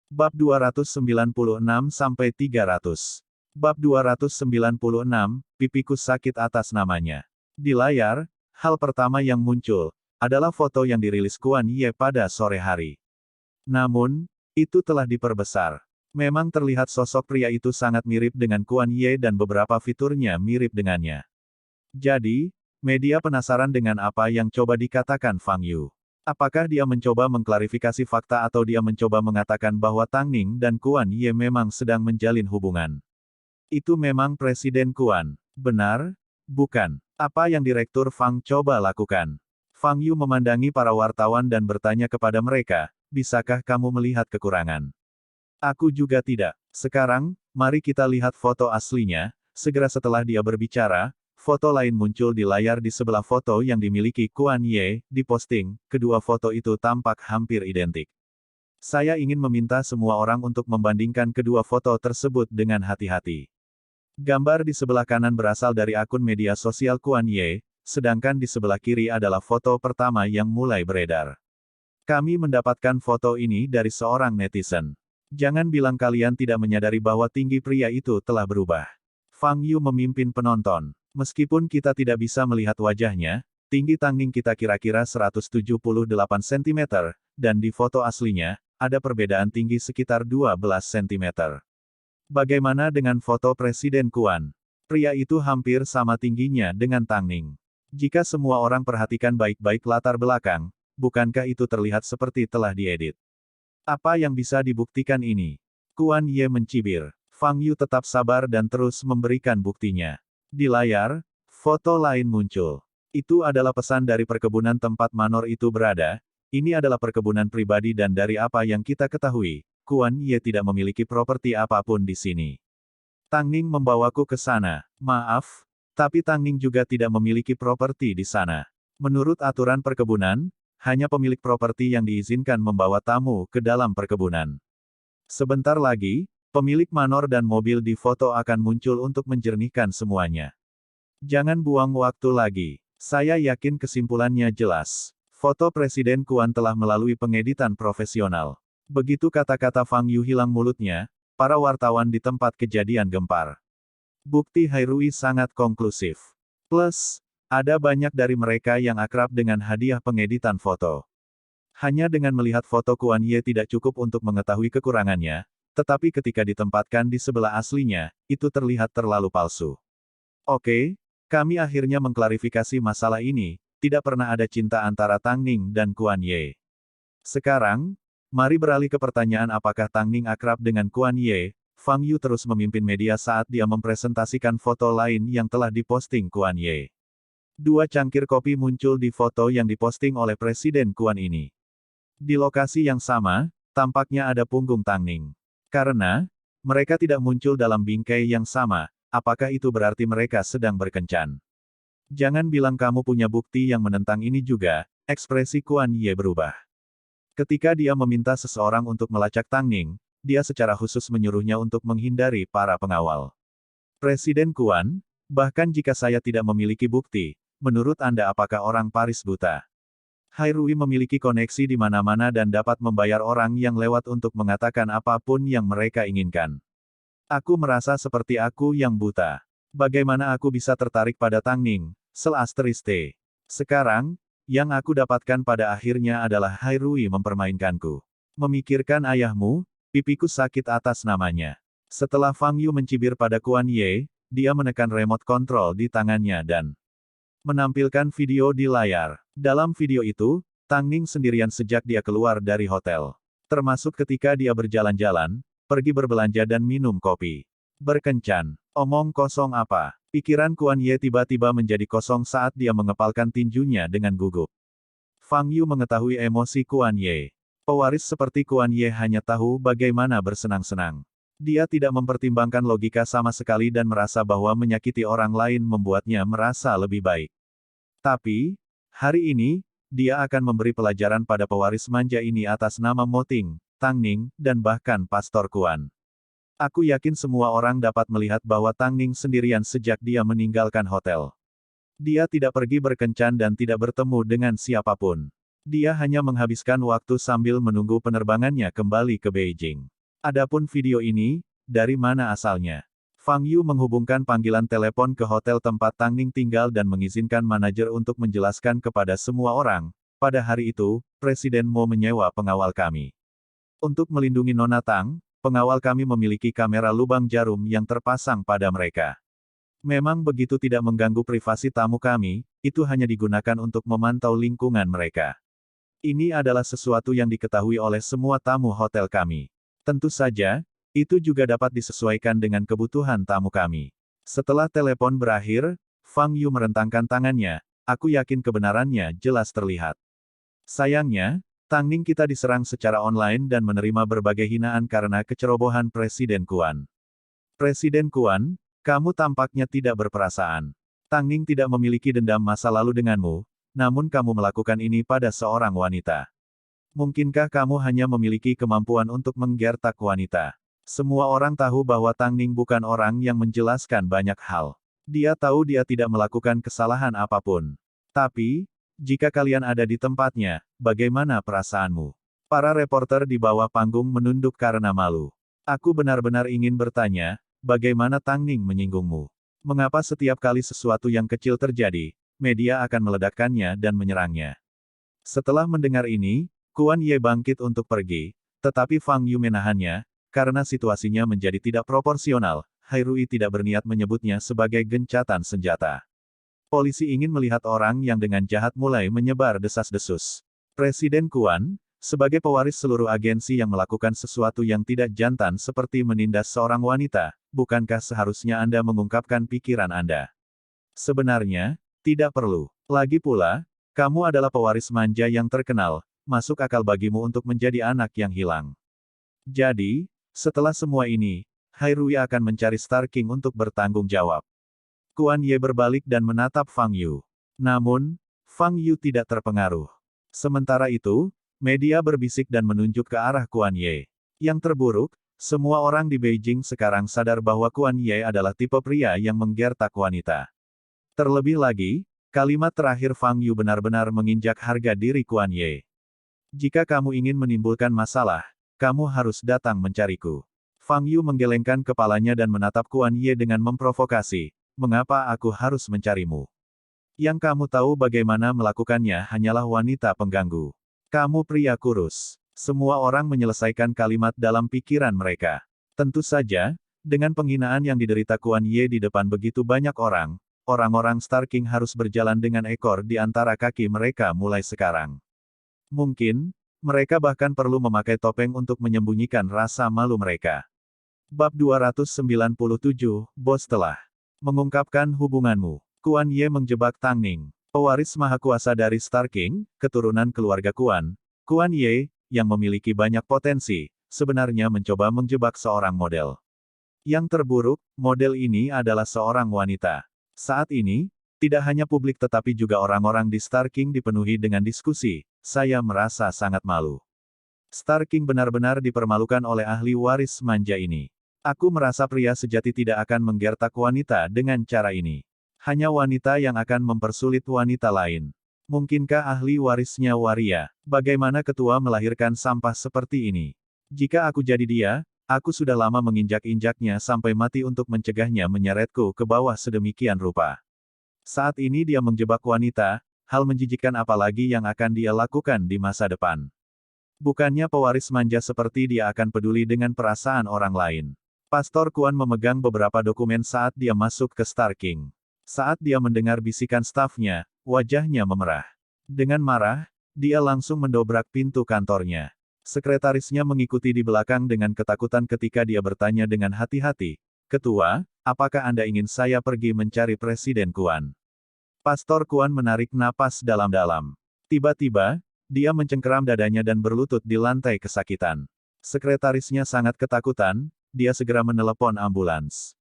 Bab 296-300. Bab 296, pipiku sakit atas namanya. Di layar, hal pertama yang muncul, adalah foto yang dirilis Kuan Ye pada sore hari. Namun, itu telah diperbesar. Memang terlihat sosok pria itu sangat mirip dengan Kuan Ye dan beberapa fiturnya mirip dengannya. Jadi, media penasaran dengan apa yang coba dikatakan Fang Yu. Apakah dia mencoba mengklarifikasi fakta atau dia mencoba mengatakan bahwa Tang Ning dan Kuan Ye memang sedang menjalin hubungan? Itu memang Presiden Kuan. Benar? Bukan. Apa yang Direktur Fang coba lakukan? Fang Yu memandangi para wartawan dan bertanya kepada mereka, bisakah kamu melihat kekurangan? Aku juga tidak. Sekarang, mari kita lihat foto aslinya. Segera setelah dia berbicara, foto lain muncul di layar di sebelah foto yang dimiliki Kuan Ye, diposting, kedua foto itu tampak hampir identik. Saya ingin meminta semua orang untuk membandingkan kedua foto tersebut dengan hati-hati. Gambar di sebelah kanan berasal dari akun media sosial Kuan Ye, sedangkan di sebelah kiri adalah foto pertama yang mulai beredar. Kami mendapatkan foto ini dari seorang netizen. Jangan bilang kalian tidak menyadari bahwa tinggi pria itu telah berubah. Fang Yu memimpin penonton. Meskipun kita tidak bisa melihat wajahnya, tinggi Tang Ning kita kira-kira 178 cm, dan di foto aslinya, ada perbedaan tinggi sekitar 12 cm. Bagaimana dengan foto Presiden Kuan? Pria itu hampir sama tingginya dengan Tang Ning. Jika semua orang perhatikan baik-baik latar belakang, bukankah itu terlihat seperti telah diedit? Apa yang bisa dibuktikan ini? Kuan Ye mencibir. Fang Yu tetap sabar dan terus memberikan buktinya. Di layar, foto lain muncul. Itu adalah pesan dari perkebunan tempat Manor itu berada. Ini adalah perkebunan pribadi dan dari apa yang kita ketahui, Kuan Ye tidak memiliki properti apapun di sini. Tang Ning membawaku ke sana. Maaf, tapi Tang Ning juga tidak memiliki properti di sana. Menurut aturan perkebunan, hanya pemilik properti yang diizinkan membawa tamu ke dalam perkebunan. Sebentar lagi, pemilik manor dan mobil di foto akan muncul untuk menjernihkan semuanya. Jangan buang waktu lagi. Saya yakin kesimpulannya jelas. Foto Presiden Kuan telah melalui pengeditan profesional. Begitu kata-kata Fang Yu hilang mulutnya, para wartawan di tempat kejadian gempar. Bukti Hairui sangat konklusif. Plus, ada banyak dari mereka yang akrab dengan hadiah pengeditan foto. Hanya dengan melihat foto Kuan Ye tidak cukup untuk mengetahui kekurangannya, tetapi ketika ditempatkan di sebelah aslinya, itu terlihat terlalu palsu. Oke, kami akhirnya mengklarifikasi masalah ini, tidak pernah ada cinta antara Tang Ning dan Kuan Ye. Sekarang, mari beralih ke pertanyaan apakah Tang Ning akrab dengan Kuan Ye. Fang Yu terus memimpin media saat dia mempresentasikan foto lain yang telah diposting Kuan Ye. Dua cangkir kopi muncul di foto yang diposting oleh Presiden Kuan ini. Di lokasi yang sama, tampaknya ada punggung Tang Ning. Karena, mereka tidak muncul dalam bingkai yang sama, apakah itu berarti mereka sedang berkencan? Jangan bilang kamu punya bukti yang menentang ini juga, ekspresi Kuan Ye berubah. Ketika dia meminta seseorang untuk melacak Tang Ning, dia secara khusus menyuruhnya untuk menghindari para pengawal. Presiden Kuan, bahkan jika saya tidak memiliki bukti, menurut Anda apakah orang Paris buta? Hairui memiliki koneksi di mana-mana dan dapat membayar orang yang lewat untuk mengatakan apapun yang mereka inginkan. Aku merasa seperti aku yang buta. Bagaimana aku bisa tertarik pada Tang Ning? ***. Sekarang, yang aku dapatkan pada akhirnya adalah Hairui mempermainkanku. Memikirkan ayahmu, pipiku sakit atas namanya. Setelah Fang Yu mencibir pada Kuan Ye, dia menekan remote control di tangannya dan menampilkan video di layar. Dalam video itu, Tang Ning sendirian sejak dia keluar dari hotel. Termasuk ketika dia berjalan-jalan, pergi berbelanja dan minum kopi. Berkencan. Omong kosong apa? Pikiran Kuan Ye tiba-tiba menjadi kosong saat dia mengepalkan tinjunya dengan gugup. Fang Yu mengetahui emosi Kuan Ye. Pewaris seperti Kuan Ye hanya tahu bagaimana bersenang-senang. Dia tidak mempertimbangkan logika sama sekali dan merasa bahwa menyakiti orang lain membuatnya merasa lebih baik. Tapi, hari ini, dia akan memberi pelajaran pada pewaris manja ini atas nama Mo Ting, Tang Ning, dan bahkan Pastor Kuan. Aku yakin semua orang dapat melihat bahwa Tang Ning sendirian sejak dia meninggalkan hotel. Dia tidak pergi berkencan dan tidak bertemu dengan siapapun. Dia hanya menghabiskan waktu sambil menunggu penerbangannya kembali ke Beijing. Adapun video ini, dari mana asalnya? Fang Yu menghubungkan panggilan telepon ke hotel tempat Tang Ning tinggal dan mengizinkan manajer untuk menjelaskan kepada semua orang, pada hari itu, Presiden Mo menyewa pengawal kami. Untuk melindungi Nona Tang, pengawal kami memiliki kamera lubang jarum yang terpasang pada mereka. Memang begitu tidak mengganggu privasi tamu kami, itu hanya digunakan untuk memantau lingkungan mereka. Ini adalah sesuatu yang diketahui oleh semua tamu hotel kami. Tentu saja, itu juga dapat disesuaikan dengan kebutuhan tamu kami. Setelah telepon berakhir, Fang Yu merentangkan tangannya, aku yakin kebenarannya jelas terlihat. Sayangnya, Tang Ning kita diserang secara online dan menerima berbagai hinaan karena kecerobohan Presiden Kuan. Presiden Kuan, kamu tampaknya tidak berperasaan. Tang Ning tidak memiliki dendam masa lalu denganmu, namun kamu melakukan ini pada seorang wanita. Mungkinkah kamu hanya memiliki kemampuan untuk menggertak wanita? Semua orang tahu bahwa Tang Ning bukan orang yang menjelaskan banyak hal. Dia tahu dia tidak melakukan kesalahan apapun. Tapi, jika kalian ada di tempatnya, bagaimana perasaanmu? Para reporter di bawah panggung menunduk karena malu. Aku benar-benar ingin bertanya, bagaimana Tang Ning menyinggungmu? Mengapa setiap kali sesuatu yang kecil terjadi, media akan meledakkannya dan menyerangnya? Setelah mendengar ini, Kuan Ye bangkit untuk pergi, tetapi Fang Yu menahannya, karena situasinya menjadi tidak proporsional, Hai Rui tidak berniat menyebutnya sebagai gencatan senjata. Polisi ingin melihat orang yang dengan jahat mulai menyebar desas-desus. Presiden Kuan, sebagai pewaris seluruh agensi yang melakukan sesuatu yang tidak jantan seperti menindas seorang wanita, bukankah seharusnya Anda mengungkapkan pikiran Anda? Sebenarnya, tidak perlu. Lagi pula, kamu adalah pewaris manja yang terkenal, masuk akal bagimu untuk menjadi anak yang hilang. Jadi, setelah semua ini, Hai Rui akan mencari Star King untuk bertanggung jawab. Kuan Ye berbalik dan menatap Fang Yu. Namun, Fang Yu tidak terpengaruh. Sementara itu, media berbisik dan menunjuk ke arah Kuan Ye. Yang terburuk, semua orang di Beijing sekarang sadar bahwa Kuan Ye adalah tipe pria yang menggertak wanita. Terlebih lagi, kalimat terakhir Fang Yu benar-benar menginjak harga diri Kuan Ye. Jika kamu ingin menimbulkan masalah, kamu harus datang mencariku. Fang Yu menggelengkan kepalanya dan menatap Kuan Ye dengan memprovokasi, mengapa aku harus mencarimu? Yang kamu tahu bagaimana melakukannya hanyalah wanita pengganggu. Kamu pria kurus. Semua orang menyelesaikan kalimat dalam pikiran mereka. Tentu saja, dengan penghinaan yang diderita Kuan Ye di depan begitu banyak orang, orang-orang Star King harus berjalan dengan ekor di antara kaki mereka mulai sekarang. Mungkin, mereka bahkan perlu memakai topeng untuk menyembunyikan rasa malu mereka. Bab 297, Bos telah mengungkapkan hubunganmu. Kuan Ye menjebak Tang Ning, pewaris mahakuasa dari Star King, keturunan keluarga Kuan. Kuan Ye, yang memiliki banyak potensi, sebenarnya mencoba menjebak seorang model. Yang terburuk, model ini adalah seorang wanita. Saat ini, tidak hanya publik tetapi juga orang-orang di Star King dipenuhi dengan diskusi. Saya merasa sangat malu. Star King benar-benar dipermalukan oleh ahli waris manja ini. Aku merasa pria sejati tidak akan menggertak wanita dengan cara ini. Hanya wanita yang akan mempersulit wanita lain. Mungkinkah ahli warisnya waria? Bagaimana ketua melahirkan sampah seperti ini? Jika aku jadi dia, aku sudah lama menginjak-injaknya sampai mati untuk mencegahnya menyeretku ke bawah sedemikian rupa. Saat ini dia menjebak wanita, hal menjijikkan apa lagi yang akan dia lakukan di masa depan. Bukannya pewaris manja seperti dia akan peduli dengan perasaan orang lain. Pastor Kuan memegang beberapa dokumen saat dia masuk ke Star King. Saat dia mendengar bisikan stafnya, wajahnya memerah. Dengan marah, dia langsung mendobrak pintu kantornya. Sekretarisnya mengikuti di belakang dengan ketakutan ketika dia bertanya dengan hati-hati, "Ketua, apakah Anda ingin saya pergi mencari Presiden Kuan?" Pastor Kuan menarik napas dalam-dalam. Tiba-tiba, dia mencengkeram dadanya dan berlutut di lantai kesakitan. Sekretarisnya sangat ketakutan, dia segera menelepon ambulans.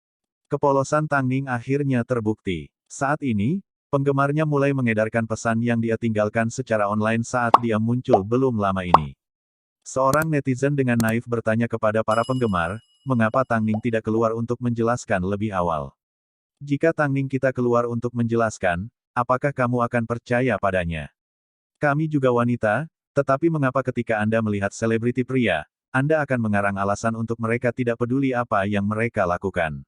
Kepolosan Tang Ning akhirnya terbukti. Saat ini, penggemarnya mulai mengedarkan pesan yang dia tinggalkan secara online saat dia muncul belum lama ini. Seorang netizen dengan naif bertanya kepada para penggemar, mengapa Tang Ning tidak keluar untuk menjelaskan lebih awal? Jika Tang Ning kita keluar untuk menjelaskan, apakah kamu akan percaya padanya? Kami juga wanita, tetapi mengapa ketika Anda melihat selebriti pria, Anda akan mengarang alasan untuk mereka tidak peduli apa yang mereka lakukan.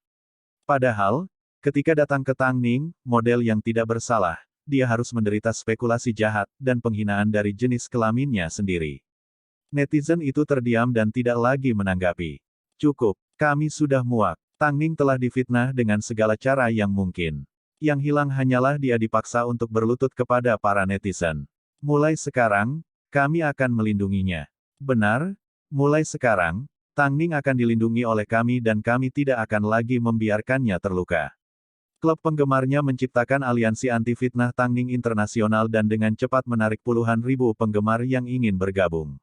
Padahal, ketika datang ke Tang Ning, model yang tidak bersalah, dia harus menderita spekulasi jahat dan penghinaan dari jenis kelaminnya sendiri. Netizen itu terdiam dan tidak lagi menanggapi. Cukup, kami sudah muak. Tang Ning telah difitnah dengan segala cara yang mungkin. Yang hilang hanyalah dia dipaksa untuk berlutut kepada para netizen. Mulai sekarang, kami akan melindunginya. Benar, mulai sekarang, Tang Ning akan dilindungi oleh kami dan kami tidak akan lagi membiarkannya terluka. Klub penggemarnya menciptakan aliansi anti-fitnah Tang Ning Internasional dan dengan cepat menarik puluhan ribu penggemar yang ingin bergabung.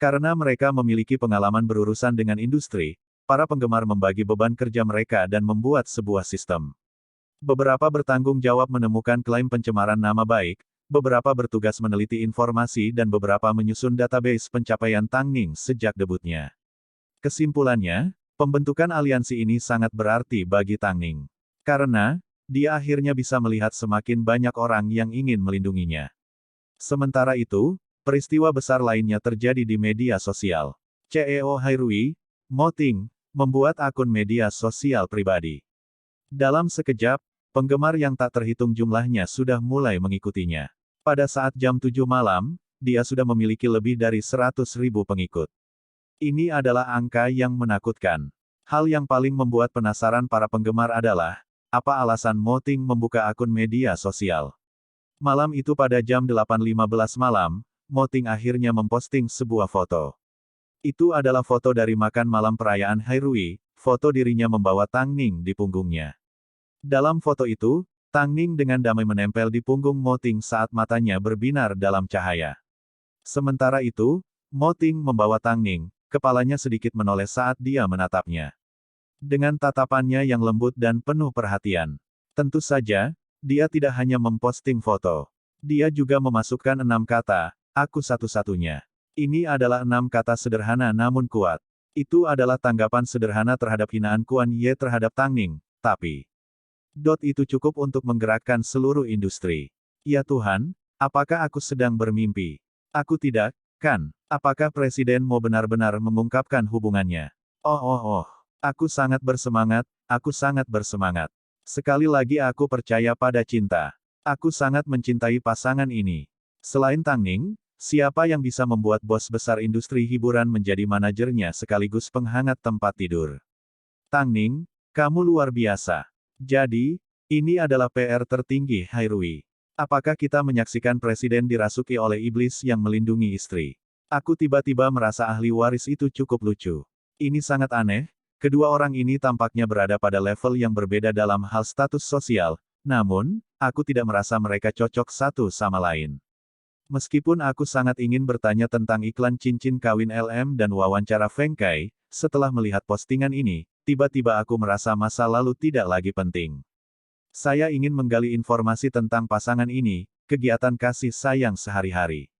Karena mereka memiliki pengalaman berurusan dengan industri, para penggemar membagi beban kerja mereka dan membuat sebuah sistem. Beberapa bertanggung jawab menemukan klaim pencemaran nama baik, beberapa bertugas meneliti informasi dan beberapa menyusun database pencapaian Tang Ning sejak debutnya. Kesimpulannya, pembentukan aliansi ini sangat berarti bagi Tang Ning. Karena, dia akhirnya bisa melihat semakin banyak orang yang ingin melindunginya. Sementara itu, peristiwa besar lainnya terjadi di media sosial. CEO Hairui, Mo Ting, membuat akun media sosial pribadi. Dalam sekejap, penggemar yang tak terhitung jumlahnya sudah mulai mengikutinya. Pada saat jam 7 malam, dia sudah memiliki lebih dari 100.000 pengikut. Ini adalah angka yang menakutkan. Hal yang paling membuat penasaran para penggemar adalah, apa alasan Mo Ting membuka akun media sosial. Malam itu pada jam 8.15 malam, Mo Ting akhirnya memposting sebuah foto. Itu adalah foto dari makan malam perayaan Hairui, foto dirinya membawa Tang Ning di punggungnya. Dalam foto itu, Tang Ning dengan damai menempel di punggung Mo Ting saat matanya berbinar dalam cahaya. Sementara itu, Mo Ting membawa Tang Ning, kepalanya sedikit menoleh saat dia menatapnya. Dengan tatapannya yang lembut dan penuh perhatian. Tentu saja, dia tidak hanya memposting foto. Dia juga memasukkan 6 kata, aku satu-satunya. Ini adalah 6 kata sederhana namun kuat. Itu adalah tanggapan sederhana terhadap hinaan Kuan Ye terhadap Tang Ning, tapi itu cukup untuk menggerakkan seluruh industri. Ya Tuhan, apakah aku sedang bermimpi? Aku tidak, kan? Apakah Presiden mau benar-benar mengungkapkan hubungannya? Oh. Aku sangat bersemangat, aku sangat bersemangat. Sekali lagi aku percaya pada cinta. Aku sangat mencintai pasangan ini. Selain Tang Ning, siapa yang bisa membuat bos besar industri hiburan menjadi manajernya sekaligus penghangat tempat tidur? Tang Ning, kamu luar biasa. Jadi, ini adalah PR tertinggi Hairui. Apakah kita menyaksikan presiden dirasuki oleh iblis yang melindungi istri? Aku tiba-tiba merasa ahli waris itu cukup lucu. Ini sangat aneh, kedua orang ini tampaknya berada pada level yang berbeda dalam hal status sosial, namun, aku tidak merasa mereka cocok satu sama lain. Meskipun aku sangat ingin bertanya tentang iklan cincin kawin LM dan wawancara Feng Kai, setelah melihat postingan ini, tiba-tiba aku merasa masa lalu tidak lagi penting. Saya ingin menggali informasi tentang pasangan ini, kegiatan kasih sayang sehari-hari.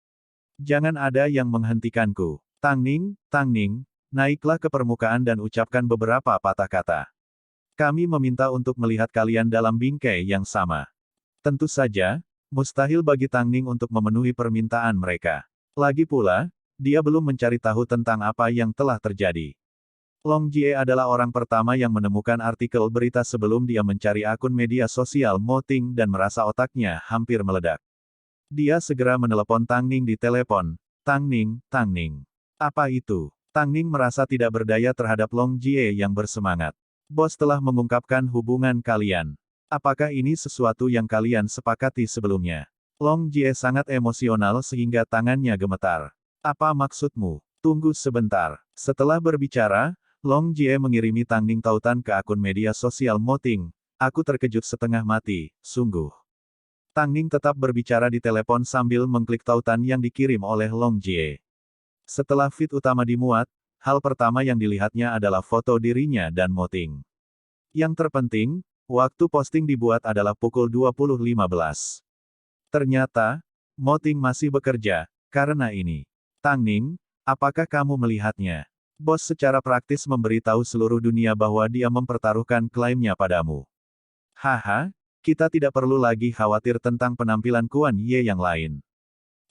Jangan ada yang menghentikanku. Tang Ning, naiklah ke permukaan dan ucapkan beberapa patah kata. Kami meminta untuk melihat kalian dalam bingkai yang sama. Tentu saja, mustahil bagi Tang Ning untuk memenuhi permintaan mereka. Lagi pula, dia belum mencari tahu tentang apa yang telah terjadi. Long Jie adalah orang pertama yang menemukan artikel berita sebelum dia mencari akun media sosial Mo Ting dan merasa otaknya hampir meledak. Dia segera menelepon Tang Ning di telepon. Tang Ning. Apa itu? Tang Ning merasa tidak berdaya terhadap Long Jie yang bersemangat. Bos telah mengungkapkan hubungan kalian. Apakah ini sesuatu yang kalian sepakati sebelumnya? Long Jie sangat emosional sehingga tangannya gemetar. Apa maksudmu? Tunggu sebentar. Setelah berbicara, Long Jie mengirimi Tang Ning tautan ke akun media sosial Mo Ting. Aku terkejut setengah mati, sungguh. Tang Ning tetap berbicara di telepon sambil mengklik tautan yang dikirim oleh Long Jie. Setelah feed utama dimuat, hal pertama yang dilihatnya adalah foto dirinya dan Mo Ting. Yang terpenting, waktu posting dibuat adalah pukul 20.15. Ternyata, Mo Ting masih bekerja, karena ini. Tang Ning, apakah kamu melihatnya? Bos secara praktis memberitahu seluruh dunia bahwa dia mempertaruhkan klaimnya padamu. Haha, kita tidak perlu lagi khawatir tentang penampilan Kuan Ye yang lain.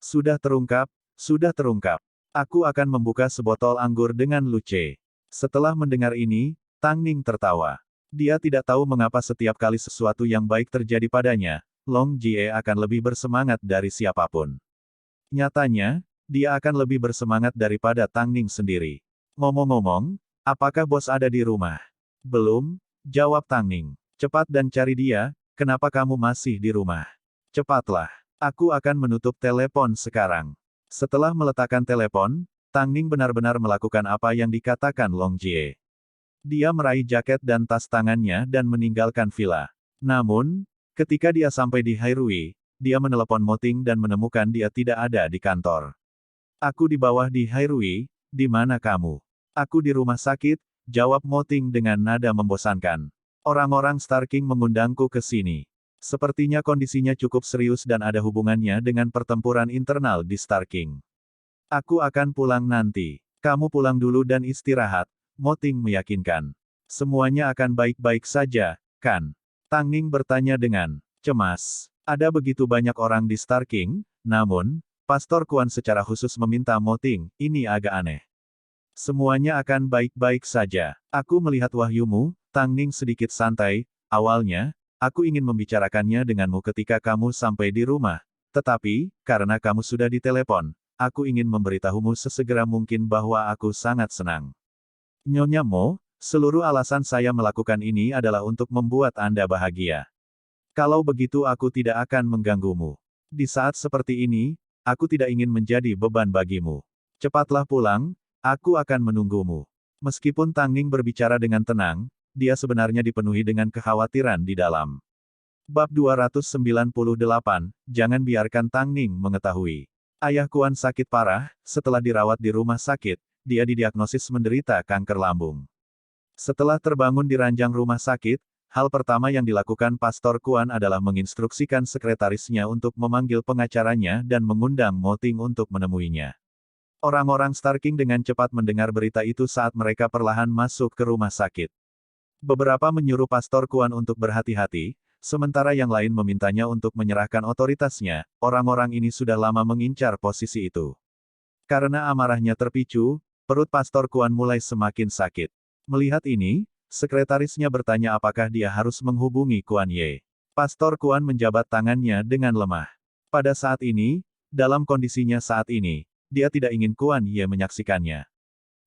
Sudah terungkap, sudah terungkap. Aku akan membuka sebotol anggur dengan Luce. Setelah mendengar ini, Tang Ning tertawa. Dia tidak tahu mengapa setiap kali sesuatu yang baik terjadi padanya, Long Jie akan lebih bersemangat dari siapapun. Nyatanya, dia akan lebih bersemangat daripada Tang Ning sendiri. Ngomong-ngomong, apakah bos ada di rumah? Belum, jawab Tang Ning. Cepat dan cari dia, kenapa kamu masih di rumah? Cepatlah, aku akan menutup telepon sekarang. Setelah meletakkan telepon, Tang Ning benar-benar melakukan apa yang dikatakan Long Jie. Dia meraih jaket dan tas tangannya dan meninggalkan villa. Namun, ketika dia sampai di Hairui, dia menelepon Mo Ting dan menemukan dia tidak ada di kantor. Aku di bawah di Hairui, di mana kamu? Aku di rumah sakit, jawab Mo Ting dengan nada membosankan. Orang-orang Star King mengundangku ke sini. Sepertinya kondisinya cukup serius dan ada hubungannya dengan pertempuran internal di Star King. Aku akan pulang nanti. Kamu pulang dulu dan istirahat, Mo Ting meyakinkan. Semuanya akan baik-baik saja, kan? Tang Ning bertanya dengan cemas. Ada begitu banyak orang di Star King, namun, Pastor Kuan secara khusus meminta Mo Ting, ini agak aneh. Semuanya akan baik-baik saja. Aku melihat wahyumu, Tang Ning sedikit santai, awalnya, aku ingin membicarakannya denganmu ketika kamu sampai di rumah. Tetapi, karena kamu sudah ditelepon, aku ingin memberitahumu sesegera mungkin bahwa aku sangat senang. Nyonya Mo, seluruh alasan saya melakukan ini adalah untuk membuat Anda bahagia. Kalau begitu aku tidak akan mengganggumu. Di saat seperti ini, aku tidak ingin menjadi beban bagimu. Cepatlah pulang, aku akan menunggumu. Meskipun Tang Ning berbicara dengan tenang, dia sebenarnya dipenuhi dengan kekhawatiran di dalam. Bab 298, jangan biarkan Tang Ning mengetahui. Ayah Kuan sakit parah, setelah dirawat di rumah sakit, dia didiagnosis menderita kanker lambung. Setelah terbangun di ranjang rumah sakit, hal pertama yang dilakukan Pastor Kuan adalah menginstruksikan sekretarisnya untuk memanggil pengacaranya dan mengundang Mo Ting untuk menemuinya. Orang-orang Star King dengan cepat mendengar berita itu saat mereka perlahan masuk ke rumah sakit. Beberapa menyuruh Pastor Kuan untuk berhati-hati, sementara yang lain memintanya untuk menyerahkan otoritasnya. Orang-orang ini sudah lama mengincar posisi itu. Karena amarahnya terpicu, perut Pastor Kuan mulai semakin sakit. Melihat ini, sekretarisnya bertanya apakah dia harus menghubungi Kuan Ye. Pastor Kuan menjabat tangannya dengan lemah. Pada saat ini, dalam kondisinya saat ini, dia tidak ingin Kuan Ye menyaksikannya.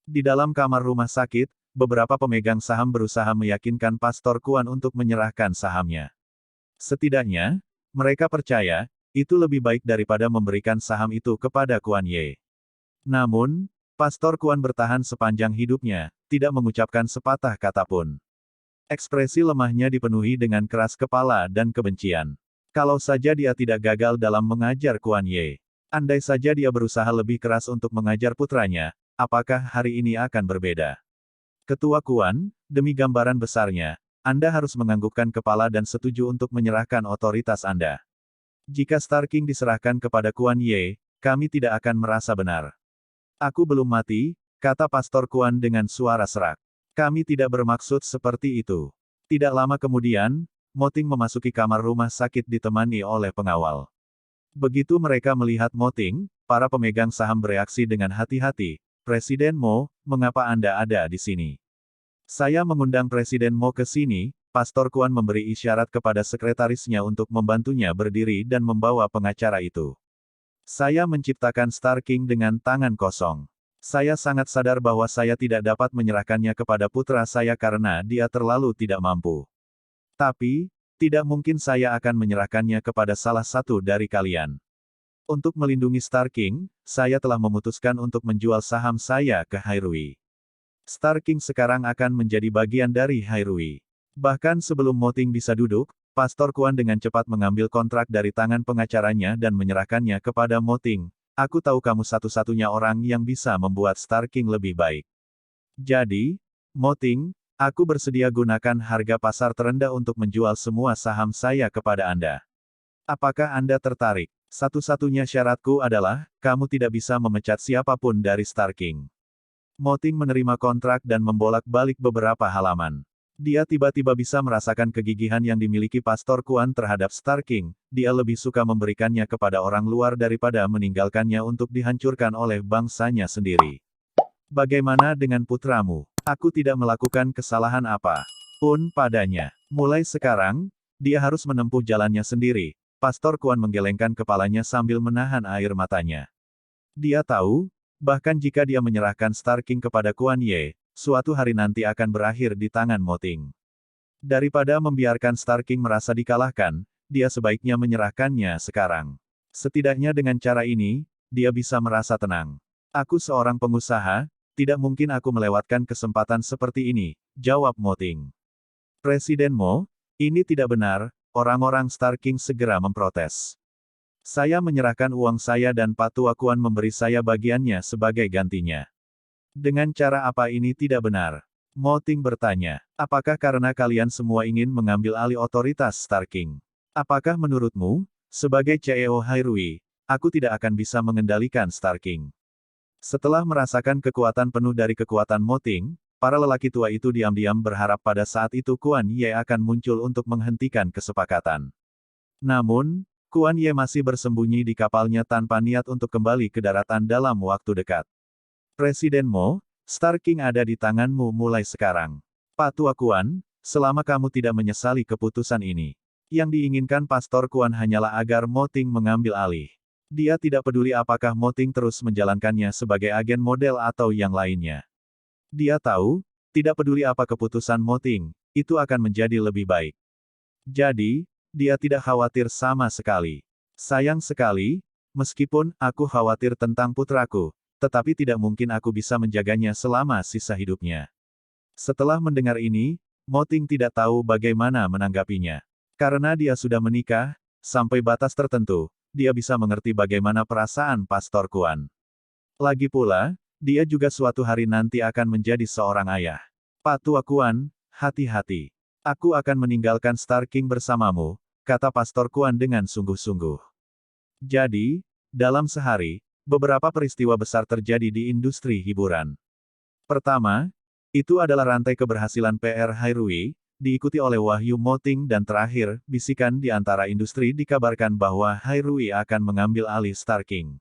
Di dalam kamar rumah sakit, beberapa pemegang saham berusaha meyakinkan Pastor Kuan untuk menyerahkan sahamnya. Setidaknya, mereka percaya, itu lebih baik daripada memberikan saham itu kepada Kuan Ye. Namun, Pastor Kuan bertahan sepanjang hidupnya, tidak mengucapkan sepatah kata pun. Ekspresi lemahnya dipenuhi dengan keras kepala dan kebencian. Kalau saja dia tidak gagal dalam mengajar Kuan Ye. Andai saja dia berusaha lebih keras untuk mengajar putranya, apakah hari ini akan berbeda? Ketua Kuan, demi gambaran besarnya, Anda harus menganggukkan kepala dan setuju untuk menyerahkan otoritas Anda. Jika Star King diserahkan kepada Kuan Ye, kami tidak akan merasa benar. Aku belum mati, kata Pastor Kuan dengan suara serak. Kami tidak bermaksud seperti itu. Tidak lama kemudian, Mo Ting memasuki kamar rumah sakit ditemani oleh pengawal. Begitu mereka melihat Mo Ting, para pemegang saham bereaksi dengan hati-hati. Presiden Mo, mengapa Anda ada di sini? Saya mengundang Presiden Mo ke sini, Pastor Kuan memberi isyarat kepada sekretarisnya untuk membantunya berdiri dan membawa pengacara itu. Saya menciptakan Star King dengan tangan kosong. Saya sangat sadar bahwa saya tidak dapat menyerahkannya kepada putra saya karena dia terlalu tidak mampu. Tapi, tidak mungkin saya akan menyerahkannya kepada salah satu dari kalian. Untuk melindungi Star King, saya telah memutuskan untuk menjual saham saya ke Hairui. Star King sekarang akan menjadi bagian dari Hairui. Bahkan sebelum Mo Ting bisa duduk, Pastor Kuan dengan cepat mengambil kontrak dari tangan pengacaranya dan menyerahkannya kepada Mo Ting. Aku tahu kamu satu-satunya orang yang bisa membuat Star King lebih baik. Jadi, Mo Ting, aku bersedia gunakan harga pasar terendah untuk menjual semua saham saya kepada Anda. Apakah Anda tertarik? Satu-satunya syaratku adalah, kamu tidak bisa memecat siapapun dari Star King. Mo Ting menerima kontrak dan membolak-balik beberapa halaman. Dia tiba-tiba bisa merasakan kegigihan yang dimiliki Pastor Kuan terhadap Star King. Dia lebih suka memberikannya kepada orang luar daripada meninggalkannya untuk dihancurkan oleh bangsanya sendiri. Bagaimana dengan putramu? Aku tidak melakukan kesalahan apa pun padanya. Mulai sekarang, dia harus menempuh jalannya sendiri. Pastor Kuan menggelengkan kepalanya sambil menahan air matanya. Dia tahu, bahkan jika dia menyerahkan Star King kepada Kuan Ye, suatu hari nanti akan berakhir di tangan Mo Ting. Daripada membiarkan Star King merasa dikalahkan, dia sebaiknya menyerahkannya sekarang. Setidaknya dengan cara ini, dia bisa merasa tenang. Aku seorang pengusaha, tidak mungkin aku melewatkan kesempatan seperti ini, jawab Mo Ting. Presiden Mo, ini tidak benar, orang-orang Star King segera memprotes. Saya menyerahkan uang saya dan Patua Kuan memberi saya bagiannya sebagai gantinya. Dengan cara apa ini tidak benar? Mo Ting bertanya. Apakah karena kalian semua ingin mengambil alih otoritas Star King? Apakah menurutmu, sebagai CEO Hairui, aku tidak akan bisa mengendalikan Star King? Setelah merasakan kekuatan penuh dari kekuatan Mo Ting, para lelaki tua itu diam-diam berharap pada saat itu Kuan Ye akan muncul untuk menghentikan kesepakatan. Namun, Kuan Ye masih bersembunyi di kapalnya tanpa niat untuk kembali ke daratan dalam waktu dekat. Presiden Mo, Star King ada di tanganmu mulai sekarang. Patua Kuan, selama kamu tidak menyesali keputusan ini. Yang diinginkan Pastor Kuan hanyalah agar Mo Ting mengambil alih. Dia tidak peduli apakah Mo Ting terus menjalankannya sebagai agen model atau yang lainnya. Dia tahu, tidak peduli apa keputusan Mo Ting, itu akan menjadi lebih baik. Jadi, dia tidak khawatir sama sekali. Sayang sekali, meskipun aku khawatir tentang putraku, tetapi tidak mungkin aku bisa menjaganya selama sisa hidupnya. Setelah mendengar ini, Mo Ting tidak tahu bagaimana menanggapinya. Karena dia sudah menikah, sampai batas tertentu, dia bisa mengerti bagaimana perasaan Pastor Kuan. Lagi pula, dia juga suatu hari nanti akan menjadi seorang ayah. Patua Kuan, hati-hati. Aku akan meninggalkan Star King bersamamu, kata Pastor Kuan dengan sungguh-sungguh. Jadi, dalam sehari, beberapa peristiwa besar terjadi di industri hiburan. Pertama, itu adalah rantai keberhasilan PR Hairui, diikuti oleh wahyu Mo Ting dan terakhir, bisikan di antara industri dikabarkan bahwa Hairui akan mengambil alih Star King.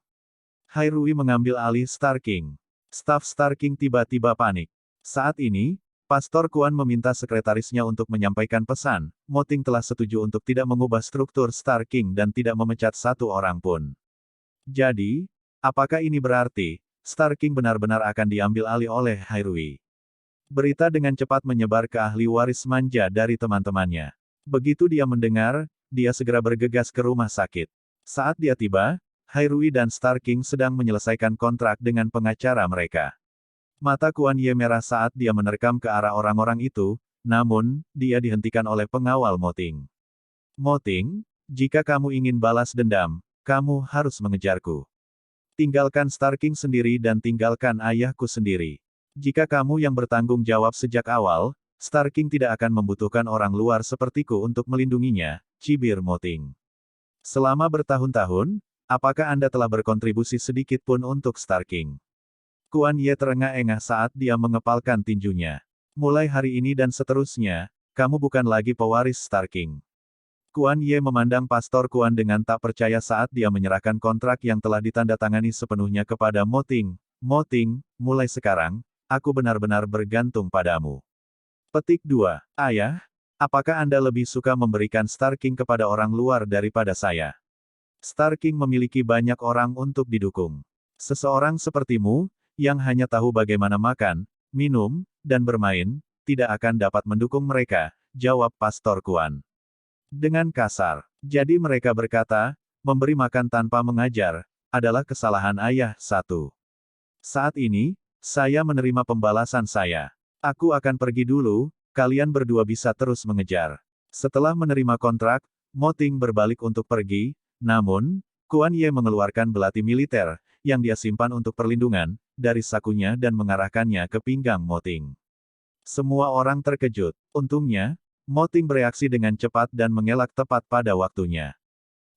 Hairui mengambil alih Star King. Staf Star King tiba-tiba panik. Saat ini, Pastor Kuan meminta sekretarisnya untuk menyampaikan pesan, Mo Ting telah setuju untuk tidak mengubah struktur Star King dan tidak memecat satu orang pun. Jadi, apakah ini berarti, Star King benar-benar akan diambil alih oleh Hairui? Berita dengan cepat menyebar ke ahli waris manja dari teman-temannya. Begitu dia mendengar, dia segera bergegas ke rumah sakit. Saat dia tiba, Hairui dan Star King sedang menyelesaikan kontrak dengan pengacara mereka. Mata Kuan Ye merah saat dia menerkam ke arah orang-orang itu, namun, dia dihentikan oleh pengawal Mo Ting. Mo Ting, jika kamu ingin balas dendam, kamu harus mengejarku. Tinggalkan Star King sendiri dan tinggalkan ayahku sendiri. Jika kamu yang bertanggung jawab sejak awal, Star King tidak akan membutuhkan orang luar sepertiku untuk melindunginya, cibir Mo Ting. Selama bertahun-tahun, apakah Anda telah berkontribusi sedikit pun untuk Star King? Kuan Ye terengah-engah saat dia mengepalkan tinjunya. Mulai hari ini dan seterusnya, kamu bukan lagi pewaris Star King. Kuan Ye memandang Pastor Kuan dengan tak percaya saat dia menyerahkan kontrak yang telah ditandatangani sepenuhnya kepada Mo Ting. Mo Ting, mulai sekarang, aku benar-benar bergantung padamu. Petik 2. Ayah, apakah Anda lebih suka memberikan Star King kepada orang luar daripada saya? Star King memiliki banyak orang untuk didukung. Seseorang sepertimu, yang hanya tahu bagaimana makan, minum, dan bermain, tidak akan dapat mendukung mereka, jawab Pastor Kuan. Dengan kasar. Jadi mereka berkata, memberi makan tanpa mengajar, adalah kesalahan ayah. 1. Saat ini, saya menerima pembalasan saya. Aku akan pergi dulu, kalian berdua bisa terus mengejar. Setelah menerima kontrak, Mo Ting berbalik untuk pergi, namun, Kuan Ye mengeluarkan belati militer, yang dia simpan untuk perlindungan, dari sakunya dan mengarahkannya ke pinggang Mo Ting. Semua orang terkejut. Untungnya, Mo Ting bereaksi dengan cepat dan mengelak tepat pada waktunya.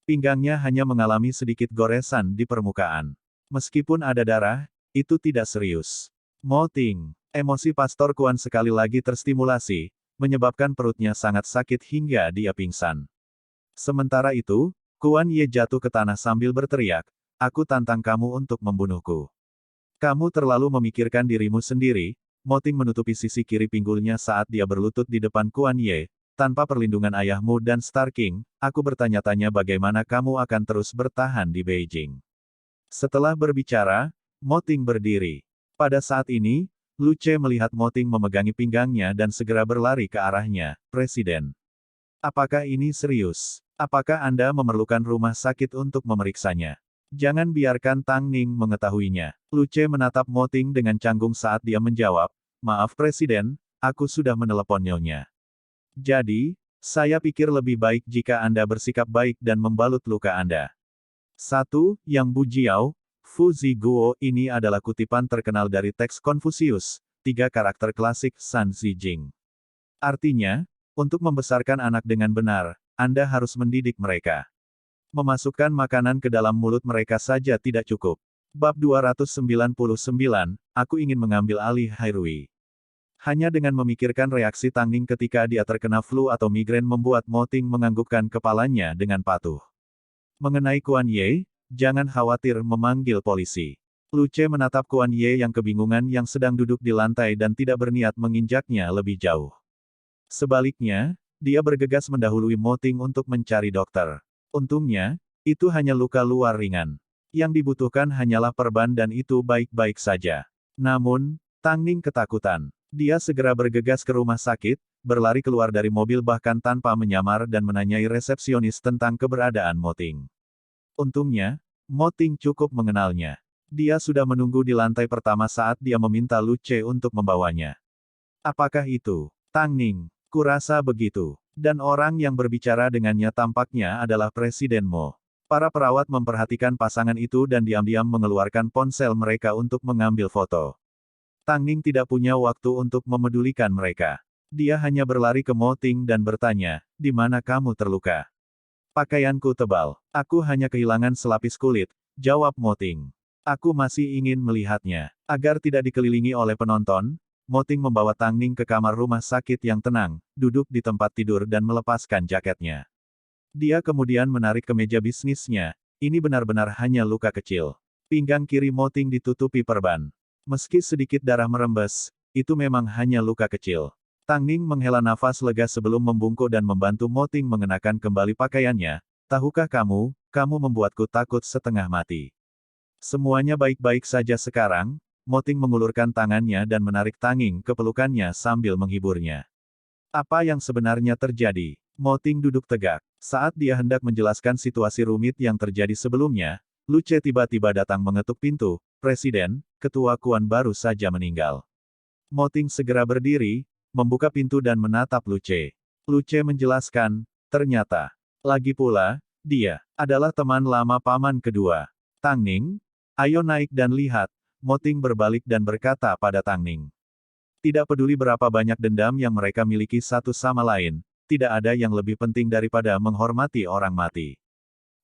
Pinggangnya hanya mengalami sedikit goresan di permukaan. Meskipun ada darah, itu tidak serius. Mo Ting, emosi Pastor Kuan sekali lagi terstimulasi, menyebabkan perutnya sangat sakit hingga dia pingsan. Sementara itu, Kuan Ye jatuh ke tanah sambil berteriak, "Aku tantang kamu untuk membunuhku. Kamu terlalu memikirkan dirimu sendiri." Mo Ting menutupi sisi kiri pinggulnya saat dia berlutut di depan Kuan Ye. "Tanpa perlindungan ayahmu dan Star King, aku bertanya-tanya bagaimana kamu akan terus bertahan di Beijing." Setelah berbicara, Mo Ting berdiri. Pada saat ini, Lu Ce melihat Mo Ting memegangi pinggangnya dan segera berlari ke arahnya. "Presiden, apakah ini serius? Apakah Anda memerlukan rumah sakit untuk memeriksanya? Jangan biarkan Tang Ning mengetahuinya." Lu Ce menatap Mo Ting dengan canggung saat dia menjawab, "Maaf Presiden, aku sudah menelepon nyonya. Jadi, saya pikir lebih baik jika Anda bersikap baik dan membalut luka Anda." 1. Yang Bu Jiao, Fu Ziguo ini adalah kutipan terkenal dari teks Konfusius, 3 karakter klasik San Zijing. Artinya, untuk membesarkan anak dengan benar, Anda harus mendidik mereka. Memasukkan makanan ke dalam mulut mereka saja tidak cukup. Bab 299, aku ingin mengambil alih Hairui. Hanya dengan memikirkan reaksi Tang Ning ketika dia terkena flu atau migrain membuat Mo Ting menganggukkan kepalanya dengan patuh. Mengenai Kuan Ye, jangan khawatir memanggil polisi. Lu Ce menatap Kuan Ye yang kebingungan yang sedang duduk di lantai dan tidak berniat menginjaknya lebih jauh. Sebaliknya, dia bergegas mendahului Mo Ting untuk mencari dokter. Untungnya, itu hanya luka luar ringan. Yang dibutuhkan hanyalah perban dan itu baik-baik saja. Namun, Tang Ning ketakutan. Dia segera bergegas ke rumah sakit, berlari keluar dari mobil bahkan tanpa menyamar dan menanyai resepsionis tentang keberadaan Mo Ting. Untungnya, Mo Ting cukup mengenalnya. Dia sudah menunggu di lantai pertama saat dia meminta Lu Ce untuk membawanya. "Apakah itu, Tang Ning?" "Kurasa begitu." Dan orang yang berbicara dengannya tampaknya adalah Presiden Mo. Para perawat memperhatikan pasangan itu dan diam-diam mengeluarkan ponsel mereka untuk mengambil foto. Tang Ning tidak punya waktu untuk memedulikan mereka. Dia hanya berlari ke Mo Ting dan bertanya, "Di mana kamu terluka?" "Pakaianku tebal. Aku hanya kehilangan selapis kulit," jawab Mo Ting. "Aku masih ingin melihatnya." Agar tidak dikelilingi oleh penonton, Mo Ting membawa Tang Ning ke kamar rumah sakit yang tenang, duduk di tempat tidur dan melepaskan jaketnya. Dia kemudian menarik ke meja bisnisnya. Ini benar-benar hanya luka kecil. Pinggang kiri Mo Ting ditutupi perban. Meski sedikit darah merembes, itu memang hanya luka kecil. Tang Ning menghela nafas lega sebelum membungkuk dan membantu Mo Ting mengenakan kembali pakaiannya. "Tahukah kamu, kamu membuatku takut setengah mati." "Semuanya baik-baik saja sekarang." Mo Ting mengulurkan tangannya dan menarik Tang Ning ke pelukannya sambil menghiburnya. "Apa yang sebenarnya terjadi?" Mo Ting duduk tegak. Saat dia hendak menjelaskan situasi rumit yang terjadi sebelumnya, Lu Ce tiba-tiba datang mengetuk pintu. "Presiden, ketua Kuan baru saja meninggal." Mo Ting segera berdiri, membuka pintu dan menatap Lu Ce. Lu Ce menjelaskan, "Ternyata, lagi pula, dia adalah teman lama paman kedua. Tang Ning, ayo naik dan lihat." Mo Ting berbalik dan berkata pada Tang Ning. Tidak peduli berapa banyak dendam yang mereka miliki satu sama lain, tidak ada yang lebih penting daripada menghormati orang mati.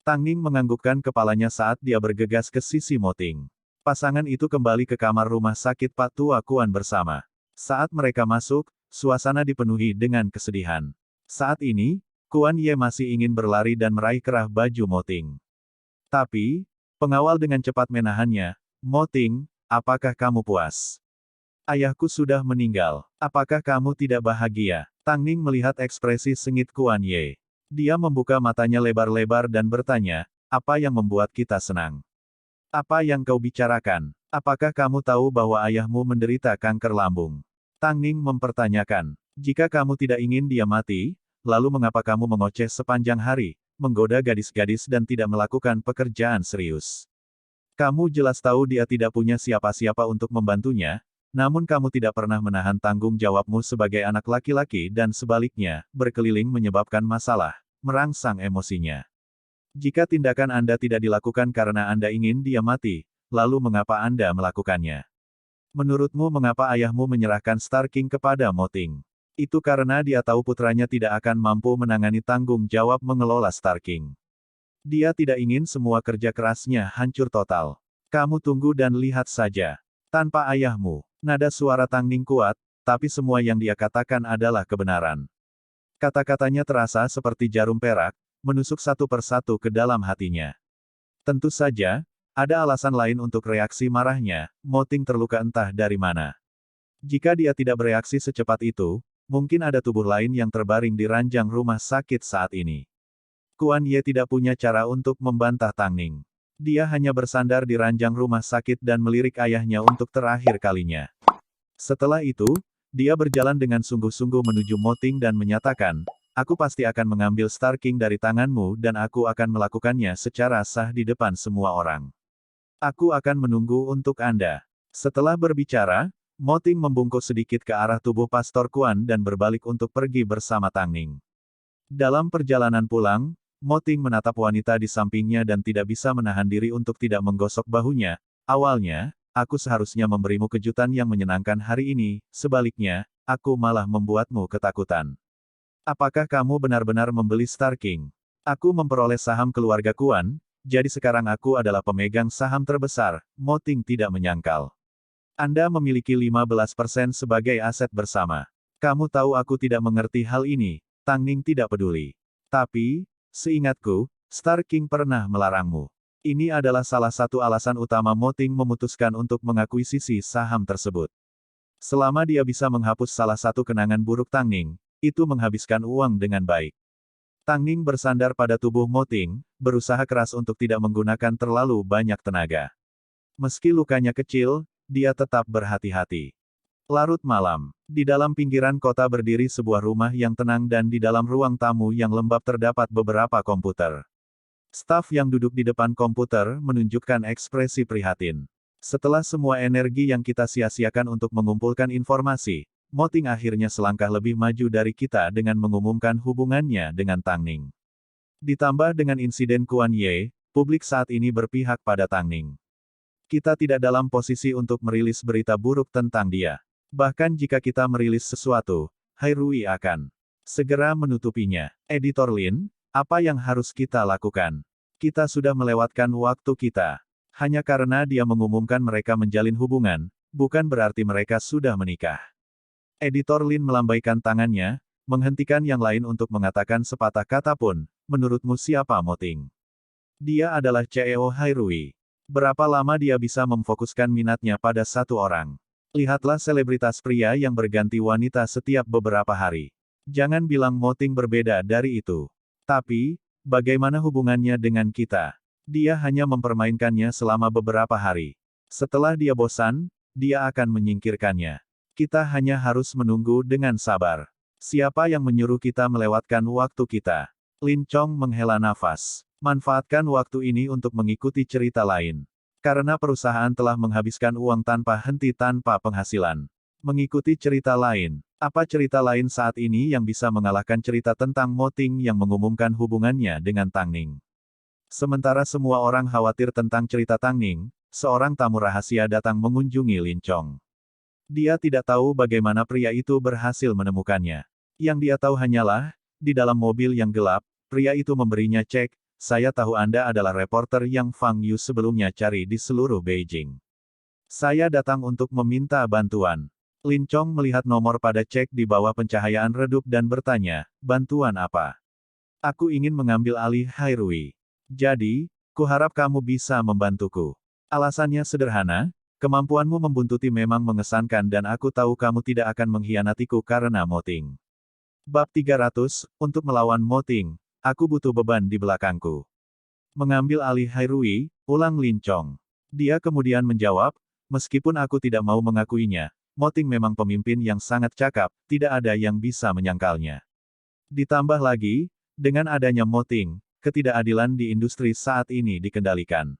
Tang Ning menganggukkan kepalanya saat dia bergegas ke sisi Mo Ting. Pasangan itu kembali ke kamar rumah sakit Pak Tua Kuan bersama. Saat mereka masuk, suasana dipenuhi dengan kesedihan. Saat ini, Kuan Ye masih ingin berlari dan meraih kerah baju Mo Ting. Tapi, pengawal dengan cepat menahannya. "Mo Ting, apakah kamu puas? Ayahku sudah meninggal. Apakah kamu tidak bahagia?" Tang Ning melihat ekspresi sengit Kuan Ye. Dia membuka matanya lebar-lebar dan bertanya, "Apa yang membuat kita senang? Apa yang kau bicarakan? Apakah kamu tahu bahwa ayahmu menderita kanker lambung?" Tang Ning mempertanyakan, "Jika kamu tidak ingin dia mati, lalu mengapa kamu mengoceh sepanjang hari, menggoda gadis-gadis dan tidak melakukan pekerjaan serius? Kamu jelas tahu dia tidak punya siapa-siapa untuk membantunya, namun kamu tidak pernah menahan tanggung jawabmu sebagai anak laki-laki dan sebaliknya, berkeliling menyebabkan masalah, merangsang emosinya. Jika tindakan Anda tidak dilakukan karena Anda ingin dia mati, lalu mengapa Anda melakukannya? Menurutmu mengapa ayahmu menyerahkan Star King kepada Mo Ting? Itu karena dia tahu putranya tidak akan mampu menangani tanggung jawab mengelola Star King. Dia tidak ingin semua kerja kerasnya hancur total. Kamu tunggu dan lihat saja. Tanpa ayahmu." Nada suara Tang Ning kuat, tapi semua yang dia katakan adalah kebenaran. Kata-katanya terasa seperti jarum perak, menusuk satu persatu ke dalam hatinya. Tentu saja, ada alasan lain untuk reaksi marahnya, Mo Ting terluka entah dari mana. Jika dia tidak bereaksi secepat itu, mungkin ada tubuh lain yang terbaring di ranjang rumah sakit saat ini. Kuan Ye tidak punya cara untuk membantah Tang Ning. Dia hanya bersandar di ranjang rumah sakit dan melirik ayahnya untuk terakhir kalinya. Setelah itu, dia berjalan dengan sungguh-sungguh menuju Mo Ting dan menyatakan, "Aku pasti akan mengambil Star King dari tanganmu dan aku akan melakukannya secara sah di depan semua orang. Aku akan menunggu untuk Anda." Setelah berbicara, Mo Ting membungkuk sedikit ke arah tubuh Pastor Kuan dan berbalik untuk pergi bersama Tang Ning. Dalam perjalanan pulang, Mo Ting menatap wanita di sampingnya dan tidak bisa menahan diri untuk tidak menggosok bahunya. "Awalnya, aku seharusnya memberimu kejutan yang menyenangkan hari ini, sebaliknya, aku malah membuatmu ketakutan. Apakah kamu benar-benar membeli Star King? Aku memperoleh saham keluarga Kuan, jadi sekarang aku adalah pemegang saham terbesar." Mo Ting tidak menyangkal. "Anda memiliki 15% sebagai aset bersama. Kamu tahu aku tidak mengerti hal ini." Tang Ning tidak peduli. "Tapi, seingatku, Star King pernah melarangmu." Ini adalah salah satu alasan utama Mo Ting memutuskan untuk mengakuisisi saham tersebut. Selama dia bisa menghapus salah satu kenangan buruk Tang Ning, itu menghabiskan uang dengan baik. Tang Ning bersandar pada tubuh Mo Ting, berusaha keras untuk tidak menggunakan terlalu banyak tenaga. Meski lukanya kecil, dia tetap berhati-hati. Larut malam. Di dalam pinggiran kota berdiri sebuah rumah yang tenang dan di dalam ruang tamu yang lembab terdapat beberapa komputer. Staf yang duduk di depan komputer menunjukkan ekspresi prihatin. Setelah semua energi yang kita sia-siakan untuk mengumpulkan informasi, Mo Ting akhirnya selangkah lebih maju dari kita dengan mengumumkan hubungannya dengan Tang Ning. Ditambah dengan insiden Kuan Ye, publik saat ini berpihak pada Tang Ning. Kita tidak dalam posisi untuk merilis berita buruk tentang dia. Bahkan jika kita merilis sesuatu, Hai Rui akan segera menutupinya. Editor Lin, apa yang harus kita lakukan? Kita sudah melewatkan waktu kita. Hanya karena dia mengumumkan mereka menjalin hubungan, bukan berarti mereka sudah menikah. Editor Lin melambaikan tangannya, menghentikan yang lain untuk mengatakan sepatah kata pun. "Menurutmu siapa Mo Ting? Dia adalah CEO Hai Rui. Berapa lama dia bisa memfokuskan minatnya pada satu orang? Lihatlah selebritas pria yang berganti wanita setiap beberapa hari. Jangan bilang Mo Ting berbeda dari itu. Tapi, bagaimana hubungannya dengan kita? Dia hanya mempermainkannya selama beberapa hari. Setelah dia bosan, dia akan menyingkirkannya. Kita hanya harus menunggu dengan sabar. Siapa yang menyuruh kita melewatkan waktu kita?" Lin Chong menghela nafas. "Manfaatkan waktu ini untuk mengikuti cerita lain. Karena perusahaan telah menghabiskan uang tanpa henti tanpa penghasilan. Mengikuti cerita lain. Apa cerita lain saat ini yang bisa mengalahkan cerita tentang Mo Ting yang mengumumkan hubungannya dengan Tang Ning?" Sementara semua orang khawatir tentang cerita Tang Ning, seorang tamu rahasia datang mengunjungi Lin Chong. Dia tidak tahu bagaimana pria itu berhasil menemukannya. Yang dia tahu hanyalah, di dalam mobil yang gelap, pria itu memberinya cek, "Saya tahu Anda adalah reporter yang Fang Yu sebelumnya cari di seluruh Beijing. Saya datang untuk meminta bantuan." Lin Chong melihat nomor pada cek di bawah pencahayaan redup dan bertanya, "Bantuan apa?" "Aku ingin mengambil alih Hai Rui. Jadi, kuharap kamu bisa membantuku." Alasannya sederhana, "Kemampuanmu membuntuti memang mengesankan dan aku tahu kamu tidak akan mengkhianatiku karena Mo Ting." Bab 300, untuk melawan Mo Ting, aku butuh beban di belakangku. "Mengambil alih Hai Rui," ulang Lin Chong. Dia kemudian menjawab, "Meskipun aku tidak mau mengakuinya, Mo Ting memang pemimpin yang sangat cakap, tidak ada yang bisa menyangkalnya. Ditambah lagi, dengan adanya Mo Ting, ketidakadilan di industri saat ini dikendalikan.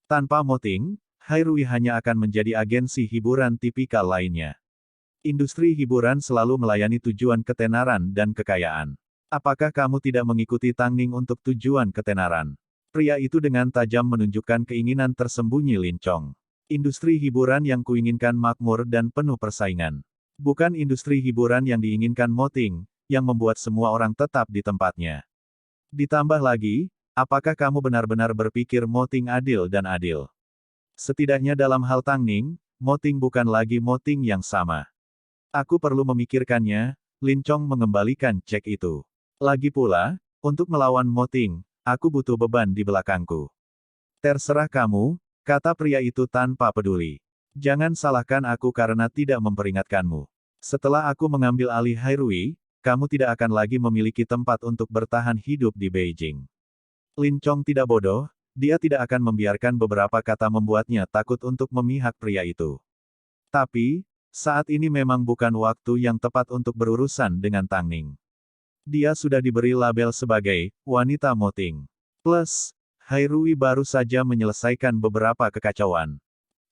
Tanpa Mo Ting, Hai Rui hanya akan menjadi agensi hiburan tipikal lainnya. Industri hiburan selalu melayani tujuan ketenaran dan kekayaan. Apakah kamu tidak mengikuti Tang Ning untuk tujuan ketenaran?" Pria itu dengan tajam menunjukkan keinginan tersembunyi Lin Chong. "Industri hiburan yang kuinginkan makmur dan penuh persaingan. Bukan industri hiburan yang diinginkan Mo Ting, yang membuat semua orang tetap di tempatnya. Ditambah lagi, apakah kamu benar-benar berpikir Mo Ting adil dan adil? Setidaknya dalam hal Tang Ning, Mo Ting bukan lagi Mo Ting yang sama. Aku perlu memikirkannya, Lin Chong mengembalikan cek itu. Lagi pula, untuk melawan Mo Ting, aku butuh beban di belakangku. Terserah kamu, kata pria itu tanpa peduli. Jangan salahkan aku karena tidak memperingatkanmu. Setelah aku mengambil alih Hairui, kamu tidak akan lagi memiliki tempat untuk bertahan hidup di Beijing. Lin Chong tidak bodoh, dia tidak akan membiarkan beberapa kata membuatnya takut untuk memihak pria itu. Tapi, saat ini memang bukan waktu yang tepat untuk berurusan dengan Tang Ning. Dia sudah diberi label sebagai wanita Mo Ting. Plus, Hairui baru saja menyelesaikan beberapa kekacauan.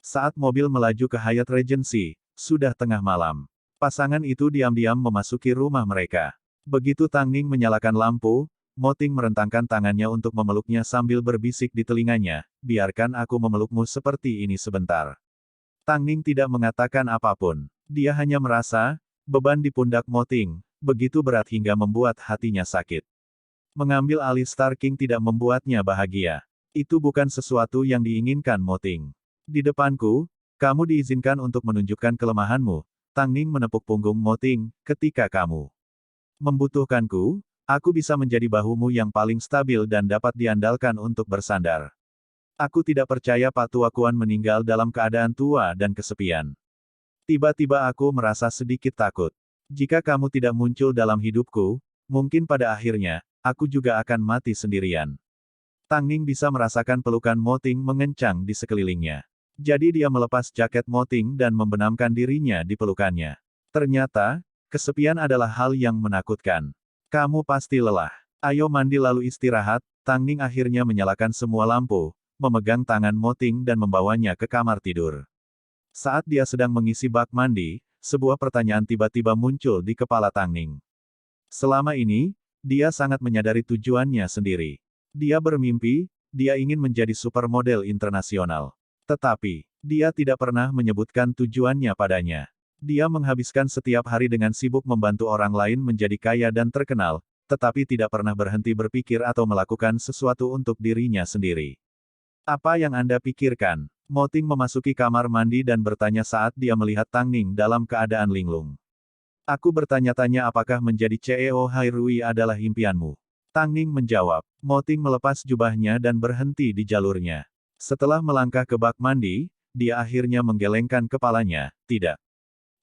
Saat mobil melaju ke Hyatt Regency, sudah tengah malam. Pasangan itu diam-diam memasuki rumah mereka. Begitu Tang Ning menyalakan lampu, Mo Ting merentangkan tangannya untuk memeluknya sambil berbisik di telinganya, biarkan aku memelukmu seperti ini sebentar. Tang Ning tidak mengatakan apapun. Dia hanya merasa, beban di pundak Mo Ting, begitu berat hingga membuat hatinya sakit. Mengambil alih Star King tidak membuatnya bahagia. Itu bukan sesuatu yang diinginkan Mo Ting. Di depanku, kamu diizinkan untuk menunjukkan kelemahanmu. Tang Ning menepuk punggung Mo Ting, ketika kamu membutuhkanku, aku bisa menjadi bahumu yang paling stabil dan dapat diandalkan untuk bersandar. Aku tidak percaya Pak Tua Kuan meninggal dalam keadaan tua dan kesepian. Tiba-tiba aku merasa sedikit takut. Jika kamu tidak muncul dalam hidupku, mungkin pada akhirnya, aku juga akan mati sendirian. Tang Ning bisa merasakan pelukan Mo Ting mengencang di sekelilingnya. Jadi dia melepas jaket Mo Ting dan membenamkan dirinya di pelukannya. Ternyata, kesepian adalah hal yang menakutkan. Kamu pasti lelah. Ayo mandi lalu istirahat. Tang Ning akhirnya menyalakan semua lampu, memegang tangan Mo Ting dan membawanya ke kamar tidur. Saat dia sedang mengisi bak mandi, sebuah pertanyaan tiba-tiba muncul di kepala Tang Ning. Selama ini, dia sangat menyadari tujuannya sendiri. Dia bermimpi, dia ingin menjadi supermodel internasional. Tetapi, dia tidak pernah menyebutkan tujuannya padanya. Dia menghabiskan setiap hari dengan sibuk membantu orang lain menjadi kaya dan terkenal, tetapi tidak pernah berhenti berpikir atau melakukan sesuatu untuk dirinya sendiri. Apa yang Anda pikirkan? Mo Ting memasuki kamar mandi dan bertanya saat dia melihat Tang Ning dalam keadaan linglung. Aku bertanya-tanya apakah menjadi CEO Hairui adalah impianmu. Tang Ning menjawab. Mo Ting melepas jubahnya dan berhenti di jalurnya. Setelah melangkah ke bak mandi, dia akhirnya menggelengkan kepalanya, tidak.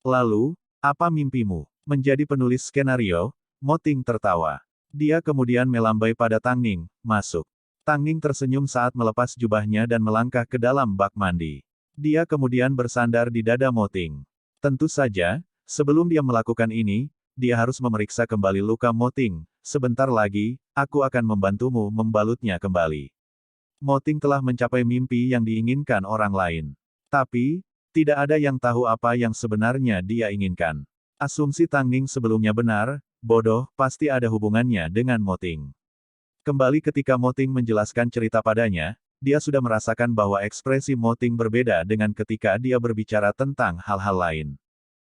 Lalu, apa mimpimu? Menjadi penulis skenario? Mo Ting tertawa. Dia kemudian melambai pada Tang Ning, masuk. Tang Ning tersenyum saat melepas jubahnya dan melangkah ke dalam bak mandi. Dia kemudian bersandar di dada Mo Ting. Tentu saja, sebelum dia melakukan ini, dia harus memeriksa kembali luka Mo Ting. Sebentar lagi, aku akan membantumu membalutnya kembali. Mo Ting telah mencapai mimpi yang diinginkan orang lain. Tapi, tidak ada yang tahu apa yang sebenarnya dia inginkan. Asumsi Tang Ning sebelumnya benar, bodoh, pasti ada hubungannya dengan Mo Ting. Kembali ketika Mo Ting menjelaskan cerita padanya, dia sudah merasakan bahwa ekspresi Mo Ting berbeda dengan ketika dia berbicara tentang hal-hal lain.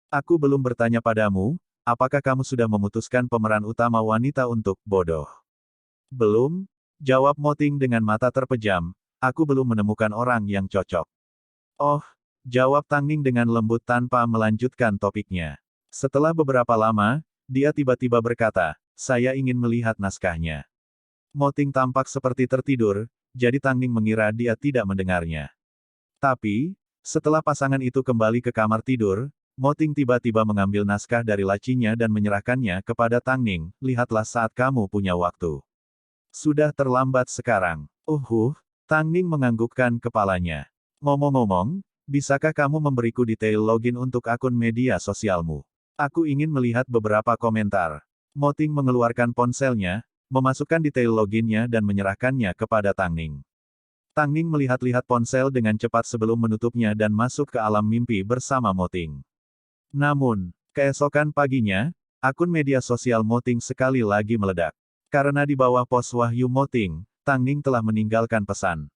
Aku belum bertanya padamu, apakah kamu sudah memutuskan pemeran utama wanita untuk bodoh? Belum, jawab Mo Ting dengan mata terpejam, aku belum menemukan orang yang cocok. Oh, jawab Tang Ning dengan lembut tanpa melanjutkan topiknya. Setelah beberapa lama, dia tiba-tiba berkata, saya ingin melihat naskahnya. Mo Ting tampak seperti tertidur, jadi Tang Ning mengira dia tidak mendengarnya. Tapi, setelah pasangan itu kembali ke kamar tidur, Mo Ting tiba-tiba mengambil naskah dari lacinya dan menyerahkannya kepada Tang Ning, lihatlah saat kamu punya waktu. Sudah terlambat sekarang. Tang Ning menganggukkan kepalanya. Ngomong-ngomong, bisakah kamu memberiku detail login untuk akun media sosialmu? Aku ingin melihat beberapa komentar. Mo Ting mengeluarkan ponselnya, memasukkan detail loginnya dan menyerahkannya kepada Tang Ning. Tang Ning melihat-lihat ponsel dengan cepat sebelum menutupnya dan masuk ke alam mimpi bersama Mo Ting. Namun, keesokan paginya, akun media sosial Mo Ting sekali lagi meledak. Karena di bawah pos Wahyu Mo Ting, Tang Ning telah meninggalkan pesan.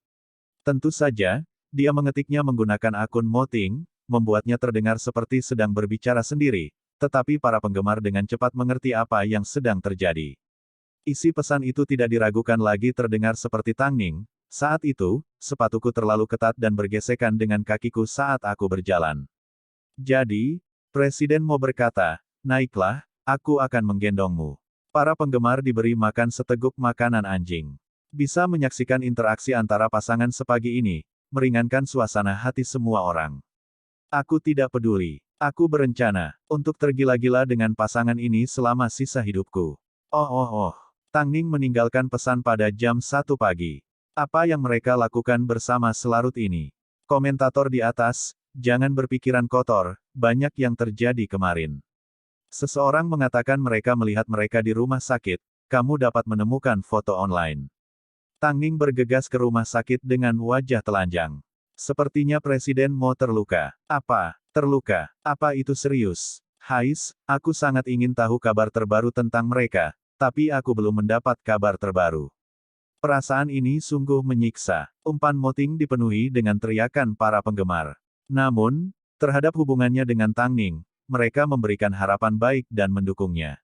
Tentu saja, dia mengetiknya menggunakan akun Mo Ting, membuatnya terdengar seperti sedang berbicara sendiri, tetapi para penggemar dengan cepat mengerti apa yang sedang terjadi. Isi pesan itu tidak diragukan lagi terdengar seperti Tang Ning, saat itu, sepatuku terlalu ketat dan bergesekan dengan kakiku saat aku berjalan. Jadi, Presiden Mo berkata, naiklah, aku akan menggendongmu. Para penggemar diberi makan seteguk makanan anjing. Bisa menyaksikan interaksi antara pasangan sepagi ini, meringankan suasana hati semua orang. Aku tidak peduli. Aku berencana untuk tergila-gila dengan pasangan ini selama sisa hidupku. Oh. Tang Ning meninggalkan pesan pada jam 1 pagi. Apa yang mereka lakukan bersama selarut ini? Komentator di atas, jangan berpikiran kotor, banyak yang terjadi kemarin. Seseorang mengatakan mereka melihat mereka di rumah sakit, kamu dapat menemukan foto online. Tang Ning bergegas ke rumah sakit dengan wajah telanjang. Sepertinya Presiden Mo terluka. Apa? Terluka? Apa itu serius? Hais, aku sangat ingin tahu kabar terbaru tentang mereka, tapi aku belum mendapat kabar terbaru. Perasaan ini sungguh menyiksa. Umpan Moting dipenuhi dengan teriakan para penggemar. Namun, terhadap hubungannya dengan Tang Ning, mereka memberikan harapan baik dan mendukungnya.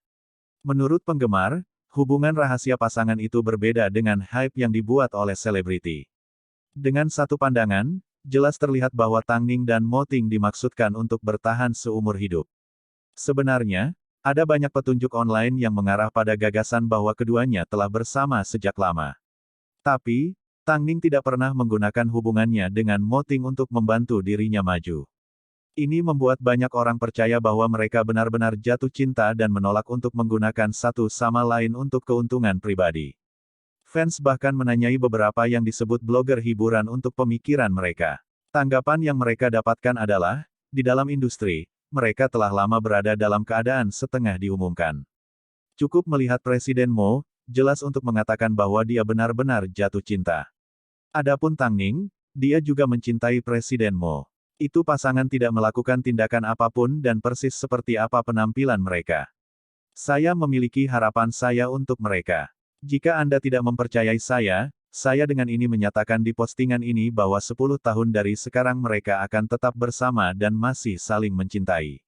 Menurut penggemar, hubungan rahasia pasangan itu berbeda dengan hype yang dibuat oleh selebriti. Dengan satu pandangan, jelas terlihat bahwa Tang Ning dan Mo Ting dimaksudkan untuk bertahan seumur hidup. Sebenarnya, ada banyak petunjuk online yang mengarah pada gagasan bahwa keduanya telah bersama sejak lama. Tapi, Tang Ning tidak pernah menggunakan hubungannya dengan Mo Ting untuk membantu dirinya maju. Ini membuat banyak orang percaya bahwa mereka benar-benar jatuh cinta dan menolak untuk menggunakan satu sama lain untuk keuntungan pribadi. Fans bahkan menanyai beberapa yang disebut blogger hiburan untuk pemikiran mereka. Tanggapan yang mereka dapatkan adalah, di dalam industri, mereka telah lama berada dalam keadaan setengah diumumkan. Cukup melihat Presiden Mo, jelas untuk mengatakan bahwa dia benar-benar jatuh cinta. Adapun Tang Ning, dia juga mencintai Presiden Mo. Itu pasangan tidak melakukan tindakan apapun dan persis seperti apa penampilan mereka. Saya memiliki harapan saya untuk mereka. Jika Anda tidak mempercayai saya dengan ini menyatakan di postingan ini bahwa 10 tahun dari sekarang mereka akan tetap bersama dan masih saling mencintai.